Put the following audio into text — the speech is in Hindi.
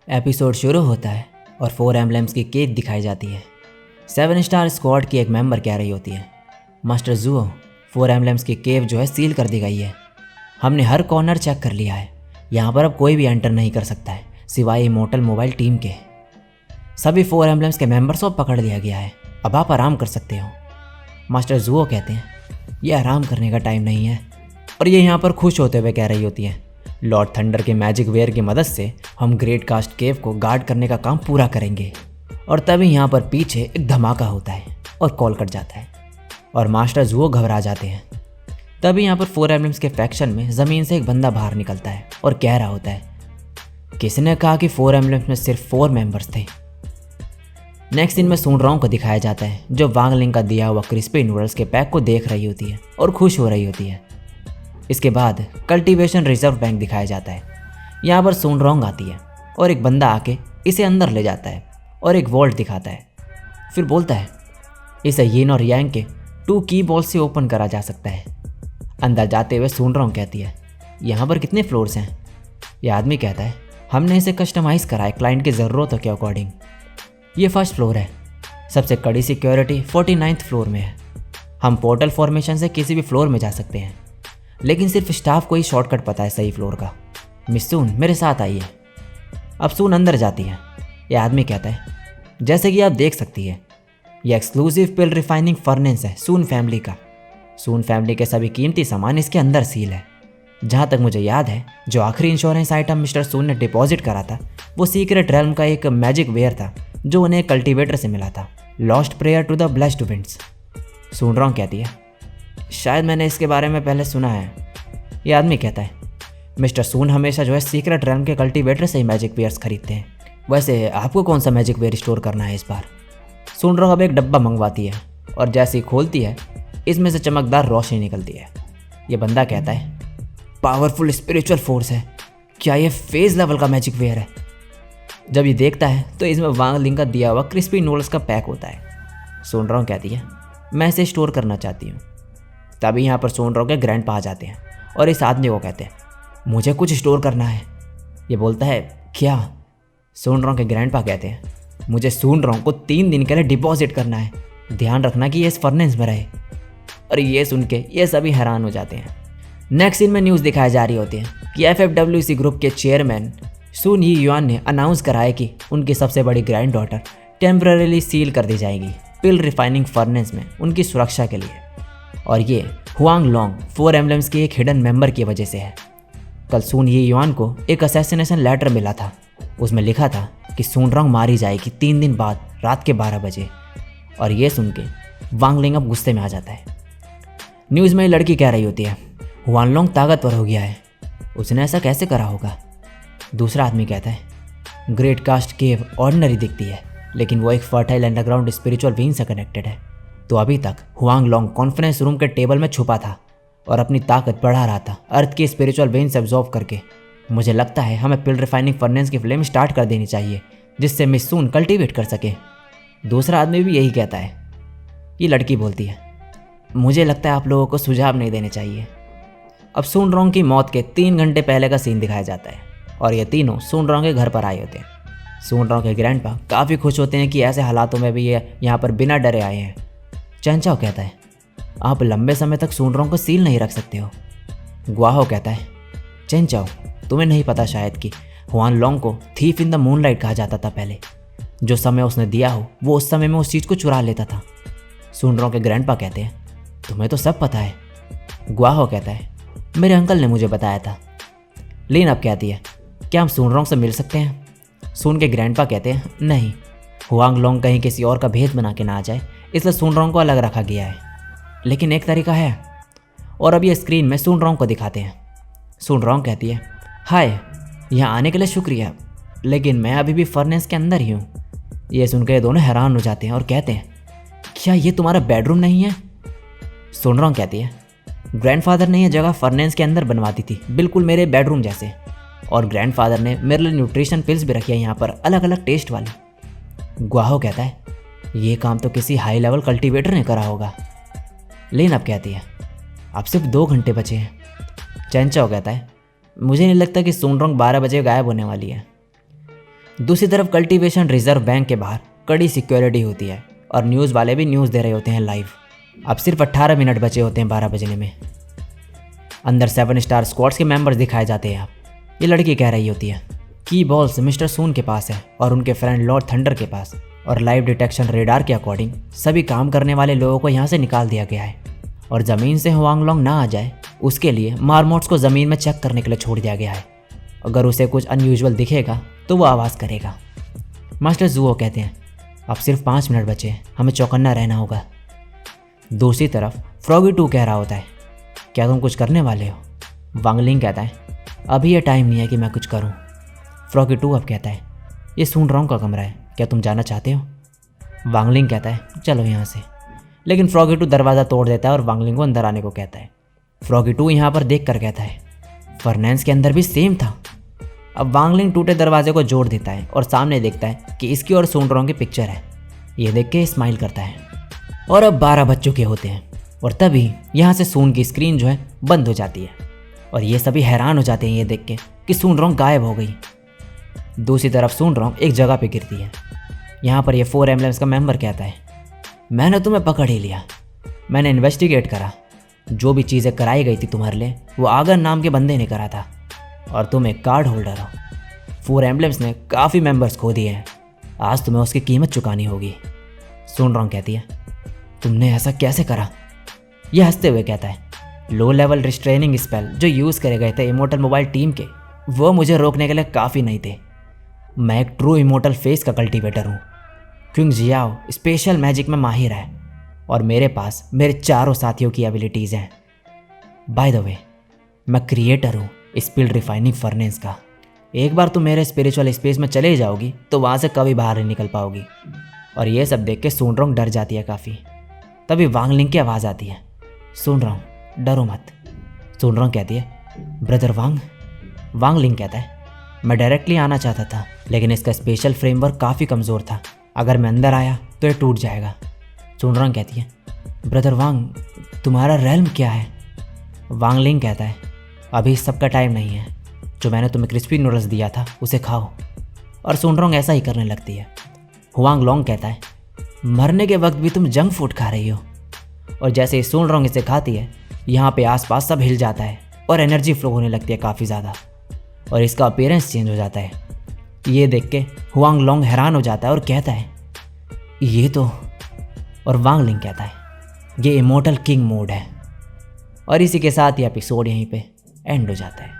एपिसोड शुरू होता है और 4 एम्बलम्स की केक दिखाई जाती है। 7 स्टार स्क्वाड की एक मेंबर कह रही होती है, मास्टर जुओ 4 एम्बलम्स की केव जो है सील कर दी गई है। हमने हर कॉर्नर चेक कर लिया है, यहाँ पर अब कोई भी एंटर नहीं कर सकता है सिवाय इमोर्टल मोबाइल टीम के। सभी 4 एम्बलम्स के मेंबर्स को पकड़ लिया गया है, अब आप आराम कर सकते हो। मास्टर जुओ कहते हैं, ये आराम करने का टाइम नहीं है। और ये यहाँ पर खुश होते हुए कह रही होती है, लॉर्ड थंडर के मैजिक वेयर की मदद से हम ग्रेट कास्ट केव को गार्ड करने का काम पूरा करेंगे। और तभी यहाँ पर पीछे एक धमाका होता है और कॉल कट जाता है और मास्टर जुओ घबरा जाते हैं। तभी यहाँ पर 4 एम्बलम्स के फैक्शन में ज़मीन से एक बंदा बाहर निकलता है और कह रहा होता है, किसने कहा कि 4 एम्बलम्स में सिर्फ 4 मेंबर्स थे। नेक्स्ट सीन में सुनरांग को दिखाया जाता है जो वांगलिंग का दिया हुआ क्रिस्पी नूडल्स के पैक को देख रही होती है और खुश हो रही होती है। इसके बाद कल्टीवेशन रिजर्व बैंक दिखाया जाता है। यहाँ पर सुनरांग आती है और एक बंदा आके इसे अंदर ले जाता है और एक वॉल्ट दिखाता है। फिर बोलता है, इसे यिन और यांग के 2 की बॉल्स से ओपन करा जा सकता है। अंदर जाते हुए सुनरांग कहती है, यहाँ पर कितने फ्लोर्स हैं। यह आदमी कहता है, हमने इसे कस्टमाइज़ करा है क्लाइंट की ज़रूरतों के अकॉर्डिंग। ये फर्स्ट फ्लोर है, सबसे कड़ी सिक्योरिटी 49th फ्लोर में है। हम पोर्टल फॉर्मेशन से किसी भी फ्लोर में जा सकते हैं, लेकिन सिर्फ स्टाफ को ही शॉर्टकट पता है सही फ्लोर का। मिस सून मेरे साथ आइए। अब सून अंदर जाती है। यह आदमी कहता है, जैसे कि आप देख सकती है, यह एक्सक्लूसिव पिल रिफाइनिंग फर्नेस है सून फैमिली का। सून फैमिली के सभी कीमती सामान इसके अंदर सील है। जहाँ तक मुझे याद है, जो आखिरी इंश्योरेंस आइटम मिस्टर सून ने डिपॉजिट करा था वो सीक्रेट रेल्म का एक मैजिक वेयर था जो उन्हें कल्टीवेटर से मिला था, lost prayer to the blessed winds. सुनरांग कहती है, शायद मैंने इसके बारे में पहले सुना है। यह आदमी कहता है, मिस्टर सून हमेशा जो है सीक्रेट रेल्म के कल्टीवेटर से ही मैजिक वेयर्स खरीदते हैं। वैसे आपको कौन सा मैजिक वेयर स्टोर करना है इस बार। सुनरांग अब एक डब्बा मंगवाती है और जैसे ही खोलती है इसमें से चमकदार रोशनी निकलती है। ये बंदा कहता है, पावरफुल स्पिरिचुअल फोर्स है, क्या ये फेज लेवल का मैजिक वेयर है। जब ये देखता है तो इसमें वांगलिंग का दिया हुआ क्रिस्पी नूडल्स का पैक होता है। सुनरांग कहती है, मैं इसे स्टोर करना चाहती हूँ। तभी यहाँ पर सुनरांग के ग्रैंडपा आ जाते हैं और इस आदमी को कहते हैं, मुझे कुछ स्टोर करना है। ये बोलता है, क्या। सुनरांग के ग्रैंडपा कहते हैं, मुझे सुनरांग को 3 दिन के लिए डिपॉजिट करना है, ध्यान रखना कि ये इस फर्नेस में रहे। और ये सुन के ये सभी हैरान हो जाते हैं। नेक्स्ट सीन में न्यूज़ दिखाई जा रही होती है कि FFWC ग्रुप के चेयरमैन सुन ही युआन ने अनाउंस कराया कि उनकी सबसे बड़ी ग्रैंड डॉटर टेम्पररीली सील कर दी जाएगी पिल रिफाइनिंग फर्नेस में उनकी सुरक्षा के लिए। और ये हुआंग लॉन्ग 4 एम्बलम्स के एक हिडन मेंबर की वजह से है। कल सुन ही युआन को एक असैसिनेशन लेटर मिला था, उसमें लिखा था कि सुनरांग मारी जाएगी 3 दिन बाद रात के 12 बजे। और ये सुन के वांगलिंग अब गुस्से में आ जाता है। न्यूज़ में लड़की कह रही होती है, हुआनलोंग ताकतवर हो गया है, उसने ऐसा कैसे करा होगा। दूसरा आदमी कहता है, ग्रेट कास्ट केव ऑर्डिनरी दिखती है लेकिन वो एक फर्टाइल अंडरग्राउंड स्पिरिचुअल बीइंग से कनेक्टेड है। तो अभी तक हुआंगलोंग कॉन्फ्रेंस रूम के टेबल में छुपा था और अपनी ताकत बढ़ा रहा था अर्थ की स्पिरिचुअल बीइंग से एब्जॉर्ब करके। मुझे लगता है हमें पिल रिफाइनिंग फर्नेस की फ्लेम स्टार्ट कर देनी चाहिए जिससे मिस सून कल्टीवेट कर सके। दूसरा आदमी भी यही कहता है। ये लड़की बोलती है, मुझे लगता है आप लोगों को सुझाव नहीं देने चाहिए। अब सुनरांग की मौत के 3 घंटे पहले का सीन दिखाया जाता है और ये तीनों सुनरांग के घर पर आए होते हैं। सुनरांग के ग्रैंडपा काफ़ी खुश होते हैं कि ऐसे हालातों में भी ये यहाँ पर बिना डरे आए हैं। चैनचाओ कहता है, आप लंबे समय तक सुनरांग को सील नहीं रख सकते हो। गुआहो कहता है, चैनचाओ तुम्हें नहीं पता शायद कि हुआनलोंग को थीफ इन द मूनलाइट कहा जाता था पहले। जो समय उसने दिया हो वो उस समय में उस चीज़ को चुरा लेता था। सुनरांग के ग्रैंडपा कहते हैं, तुम्हें तो सब पता है। गुआहो कहता है, मेरे अंकल ने मुझे बताया था। लीन अब कहती है, क्या हम सुनरांग से मिल सकते हैं। सुन के ग्रैंडपा कहते हैं, नहीं, हुआंगलोंग कहीं किसी और का भेद बना के ना आ जाए इसलिए सुनरांग को अलग रखा गया है। लेकिन एक तरीका है। और अब ये स्क्रीन में सुनरांग को दिखाते हैं। सुनरांग कहती है, हाय, यहाँ आने के लिए शुक्रिया, लेकिन मैं अभी भी फर्नेस के अंदर ही हूँ। ये सुनकर ये दोनों हैरान हो जाते हैं और कहते हैं, क्या ये तुम्हारा बेडरूम नहीं है। सुनरांग कहती है, ग्रैंडफादर ने यह जगह फर्नेस के अंदर बनवा दी थी, बिल्कुल मेरे बेडरूम जैसे। और ग्रैंडफादर ने मेरे लिए न्यूट्रिशन पिल्स भी रखी है यहाँ पर, अलग अलग टेस्ट वाली। गुआहो कहता है ये काम तो किसी हाई लेवल कल्टीवेटर ने करा होगा। लेन अब कहती है अब सिर्फ 2 घंटे बचे हैं। चैनचाओ कहता है मुझे नहीं लगता कि सोनरोंग 12 बजे गायब होने वाली है। दूसरी तरफ कल्टीवेशन रिजर्व बैंक के बाहर कड़ी सिक्योरिटी होती है और न्यूज़ वाले भी न्यूज़ दे रहे होते हैं लाइव। अब सिर्फ 18 मिनट बचे होते हैं 12 बजने में। अंदर 7 स्टार स्क्वाड्स के मेंबर्स दिखाए जाते हैं। ये लड़की कह रही होती है की बॉल्स मिस्टर सून के पास है और उनके फ्रेंड लॉर्ड थंडर के पास, और लाइव डिटेक्शन रेडार के अकॉर्डिंग सभी काम करने वाले लोगों को यहाँ से निकाल दिया गया है, और ज़मीन से हुआंगलोंग ना आ जाए उसके लिए मार्मोट्स को ज़मीन में चेक करने के लिए छोड़ दिया गया है। अगर उसे कुछ अनयूजुअल दिखेगा तो वो आवाज़ करेगा। मास्टर जुओ कहते हैं अब सिर्फ 5 मिनट बचे हैं, हमें चौकन्ना रहना होगा। दूसरी तरफ फ्रॉगी 2 कह रहा होता है क्या तुम कुछ करने वाले हो? वांगलिंग कहता है अभी ये टाइम नहीं है कि मैं कुछ करूं। फ्रॉगी 2 अब कहता है ये सोनरोंग का कमरा है, क्या तुम जाना चाहते हो? वांगलिंग कहता है चलो यहाँ से, लेकिन फ्रॉगी 2 दरवाज़ा तोड़ देता है और वांगलिंग को अंदर आने को कहता है। फ्रॉगी 2 यहाँ पर देख कर कहता है फर्नेंस के अंदर भी सेम था। अब वांगलिंग टूटे दरवाजे को जोड़ देता है और सामने देखता है कि इसकी और सोनरोंग की पिक्चर है। ये देख के स्माइल करता है और अब 12 बज चुके होते हैं, और तभी यहाँ से सून की स्क्रीन जो है बंद हो जाती है और ये सभी हैरान हो जाते हैं ये देख के कि सोनरोंग गायब हो गई। दूसरी तरफ सोनरोंग एक जगह पे गिरती है। यहाँ पर ये 4 एम्बलेम्स का मेंबर कहता है मैंने तुम्हें पकड़ ही लिया, मैंने इन्वेस्टिगेट करा, जो भी चीज़ें कराई गई थी तुम्हारे लिए वो आगर नाम के बंदे ने करा था, और तुम एक कार्ड होल्डर हो। 4 एम्बलेम्स ने काफ़ी मेंबर्स खो दिए हैं, आज तुम्हें उसकी कीमत चुकानी होगी। सोनरोंग कहती है तुमने ऐसा कैसे करा? यह हंसते हुए कहता है लो लेवल रिस्ट्रेनिंग स्पेल जो यूज़ करे गए थे इमोर्टल मोबाइल टीम के, वो मुझे रोकने के लिए काफ़ी नहीं थे। मैं एक ट्रू इमोर्टल फेस का कल्टीवेटर हूँ। क्विंग जियाओ स्पेशल मैजिक में माहिर है और मेरे पास मेरे चारों साथियों की एबिलिटीज़ हैं। बाय द वे मैं क्रिएटर हूँ स्पिल्ड रिफाइनिंग फर्नेस का। एक बार तुम मेरे स्पिरिचुअल स्पेस में चले जाओगी तो वहाँ से कभी बाहर नहीं निकल पाओगी। और ये सब देख के सोनरोंग डर जाती है काफ़ी। तभी वांगलिंग की आवाज़ आती है सोनरोंग डरो मत। सोनरोंग कहती है ब्रदर वांगलिंग कहता है मैं डायरेक्टली आना चाहता था, लेकिन इसका स्पेशल फ्रेमवर्क काफ़ी कमज़ोर था, अगर मैं अंदर आया तो ये टूट जाएगा। सोनरोंग कहती है ब्रदर वांग तुम्हारा रेल्म क्या है? वांगलिंग कहता है अभी इस सब का टाइम नहीं है, जो मैंने तुम्हें क्रिस्पी नूडल्स दिया था उसे खाओ। और सोनरोंग ऐसा ही करने लगती है। हुआंगलोंग कहता है मरने के वक्त भी तुम जंक फूड खा रही हो। और जैसे ही सोनरोंग इसे खाती है यहाँ पे आसपास सब हिल जाता है और एनर्जी फ्लो होने लगती है काफ़ी ज़्यादा, और इसका अपीयरेंस चेंज हो जाता है। ये देख के हुआंगलोंग हैरान हो जाता है और कहता है ये तो, और वांगलिंग कहता है ये इमोर्टल किंग मोड है। और इसी के साथ ये एपिसोड यहीं पे एंड हो जाता है।